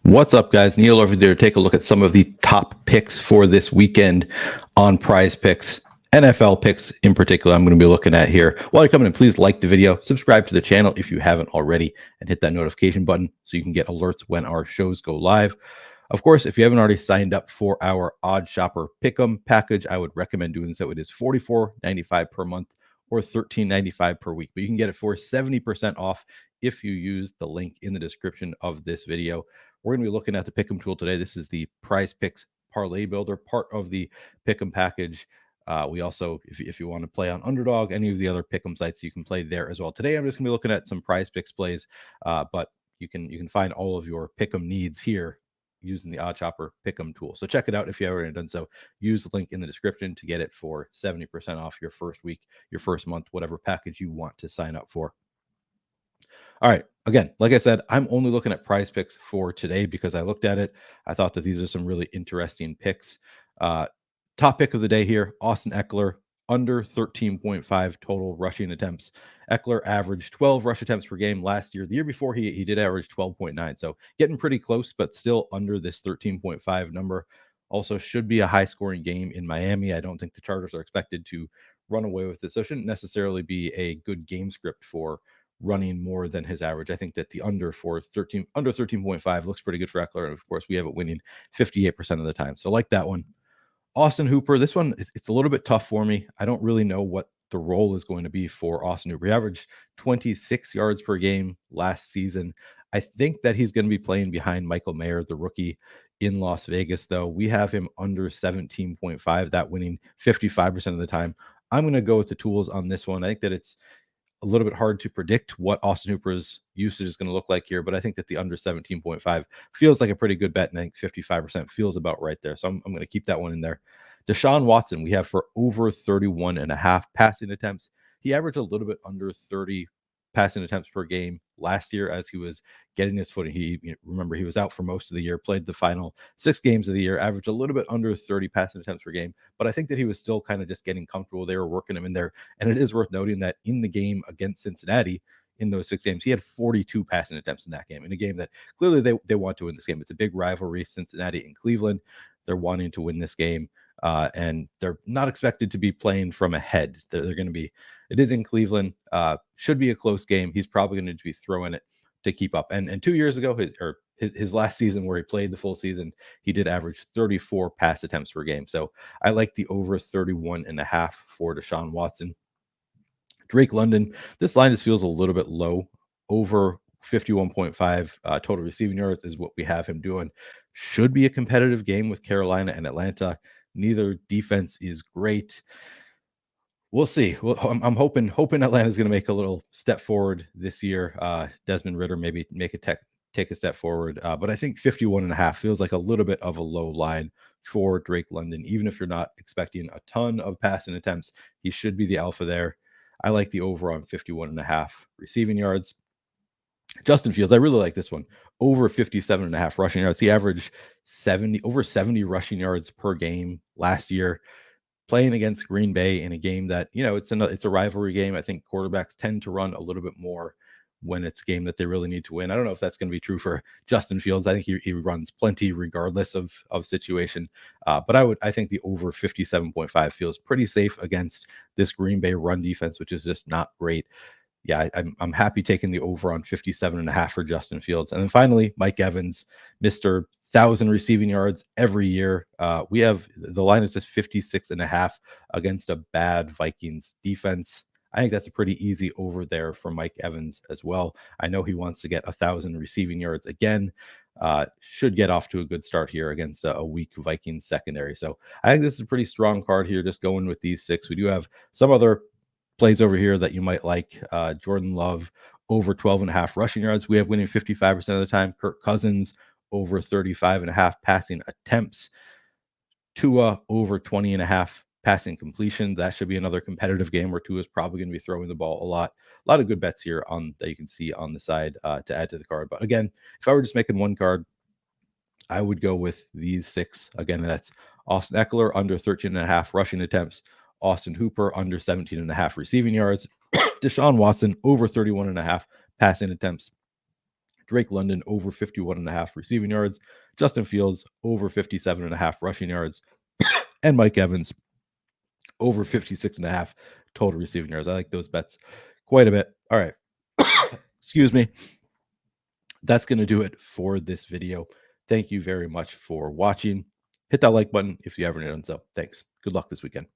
What's up, guys? Neil over there to take a look at some of the top picks for this weekend on PrizePicks. NFL picks in particular, I'm going to be looking at here. While you're coming in, please like the video, subscribe to the channel if you haven't already, and hit that notification button so you can get alerts when our shows go live. Of course, if you haven't already signed up for our Odd Shopper Pick'em package, I would recommend doing so. It is $44.95 per month or $13.95 per week, but you can get it for 70% off if you use the link in the description of this video. We're going to be looking at the Pick'em tool today. This is the PrizePicks Parlay Builder, part of the Pick'em package. We also, if you want to play on Underdog, any of the other Pick'em sites, you can play there as well. Today, I'm just going to be looking at some PrizePicks plays, but you can find all of your Pick'em needs here using the Odd Shopper Pick'em tool. So check it out if you haven't already done so. Use the link in the description to get it for 70% off your first week, your first month, whatever package you want to sign up for. All right. Again, like I said, I'm only looking at PrizePicks for today because I looked at it. I thought that these are some really interesting picks. Top pick of the day here, Austin Ekeler, under 13.5 total rushing attempts. Ekeler averaged 12 rush attempts per game last year. The year before, he did average 12.9. So getting pretty close, but still under this 13.5 number. Also should be a high-scoring game in Miami. I don't think the Chargers are expected to run away with it. So it shouldn't necessarily be a good game script for running more than his average. I think that the under 13.5 looks pretty good for Ekeler. And of course, we have it winning 58% of the time. So like that one. Austin Hooper, this one, it's a little bit tough for me. I don't really know what the role is going to be for Austin Hooper. He averaged 26 yards per game last season. I think that he's going to be playing behind Michael Mayer, the rookie in Las Vegas, though. We have him under 17.5, that winning 55% of the time. I'm going to go with the tools on this one. I think that it's a little bit hard to predict what Austin Hooper's usage is going to look like here, but I think that the under 17.5 feels like a pretty good bet, and I think 55% feels about right there. So I'm going to keep that one in there. Deshaun Watson, we have for over 31.5 passing attempts. He averaged a little bit under 30 passing attempts per game last year as he was getting his footing. Remember, he was out for most of the year, played the final 6 games of the year, averaged a little bit under 30 passing attempts per game, but I think that he was still kind of just getting comfortable. They were working him in there, and it is worth noting that in the game against Cincinnati, in those 6 games, he had 42 passing attempts in that game, in a game that clearly they want to win this game. It's a big rivalry, Cincinnati and Cleveland. They're wanting to win this game, and they're not expected to be playing from ahead. They're going to be, it is in Cleveland, should be a close game. He's probably going to be throwing it to keep up. And 2 years ago, his last season where he played the full season, he did average 34 pass attempts per game. So I like the over 31.5 for Deshaun Watson. Drake London, this line just feels a little bit low. Over 51.5 total receiving yards is what we have him doing. Should be a competitive game with Carolina and Atlanta. Neither defense is great. We'll see. Well, I'm hoping Atlanta's going to make a little step forward this year. Desmond Ridder maybe take a step forward. But I think 51.5 feels like a little bit of a low line for Drake London. Even if you're not expecting a ton of passing attempts, he should be the alpha there. I like the over on 51.5 receiving yards. Justin Fields, I really like this one. Over 57.5 rushing yards. He averaged over 70 rushing yards per game last year, playing against Green Bay in a game that, it's a rivalry game. I think quarterbacks tend to run a little bit more when it's a game that they really need to win. I don't know if that's going to be true for Justin Fields. I think he runs plenty regardless of situation. But I think the over 57.5 feels pretty safe against this Green Bay run defense, which is just not great. Yeah, I'm happy taking the over on 57.5 for Justin Fields. And then finally, Mike Evans, Mr. 1,000 receiving yards every year. We have the line is just 56.5 against a bad Vikings defense. I think that's a pretty easy over there for Mike Evans as well. I know he wants to get 1,000 receiving yards again. Should get off to a good start here against a weak Vikings secondary. So I think this is a pretty strong card here, just going with these 6. We do have some other plays over here that you might like. Jordan Love over 12.5 rushing yards. We have winning 55% of the time. Kirk Cousins over 35.5 passing attempts. Tua over 20.5 passing completion. That should be another competitive game where Tua is probably going to be throwing the ball a lot. A lot of good bets here that you can see on the side to add to the card. But again, if I were just making one card, I would go with these 6. Again, that's Austin Ekeler under 13.5 rushing attempts. Austin Hooper under 17.5 receiving yards. Deshaun Watson over 31.5 passing attempts. Drake London over 51.5 receiving yards. Justin Fields over 57.5 rushing yards. And Mike Evans over 56.5 total receiving yards. I like those bets quite a bit. All right. Excuse me. That's going to do it for this video. Thank you very much for watching. Hit that like button if you haven't done so. Thanks. Good luck this weekend.